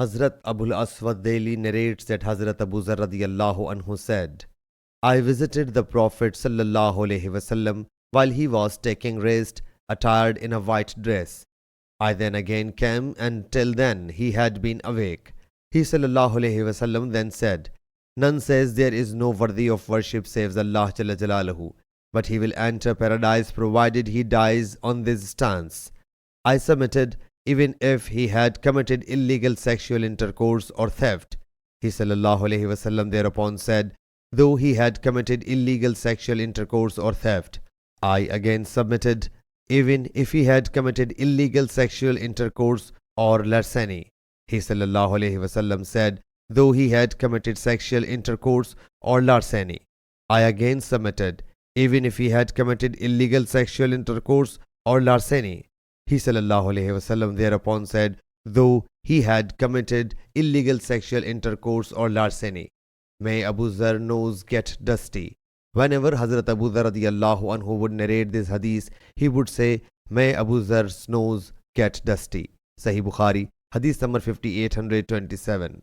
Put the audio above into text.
Hazrat Abul Aswad Daily narrates that Hazrat Abu Zar radiyallahu anhu said, I visited the Prophet sallallahu alaihi wasallam while he was taking rest, attired in a white dress. I then again came, and till then he had been awake. He sallallahu alaihi wasallam then said, None says there is no worthy of worship save Allah Jalla Jalaluhu, but he will enter paradise provided he dies on this stance. I submitted, even if he had committed illegal sexual intercourse or theft. He sallallahu alaihi wasallam thereupon said, though he had committed illegal sexual intercourse or theft. I again submitted, even if he had committed illegal sexual intercourse or larceny. He sallallahu alaihi wasallam said, though he had committed sexual intercourse or larceny. I again submitted, even if he had committed illegal sexual intercourse or larceny. He sallallahu alaihi wasallam thereupon said, though he had committed illegal sexual intercourse or larceny. May Abu Zar's nose get dusty. Whenever Hazrat Abu Zar radiyallahu anhu would narrate this hadith, he would say, may Abu Zar's nose get dusty. Sahih Bukhari, Hadith number 5827.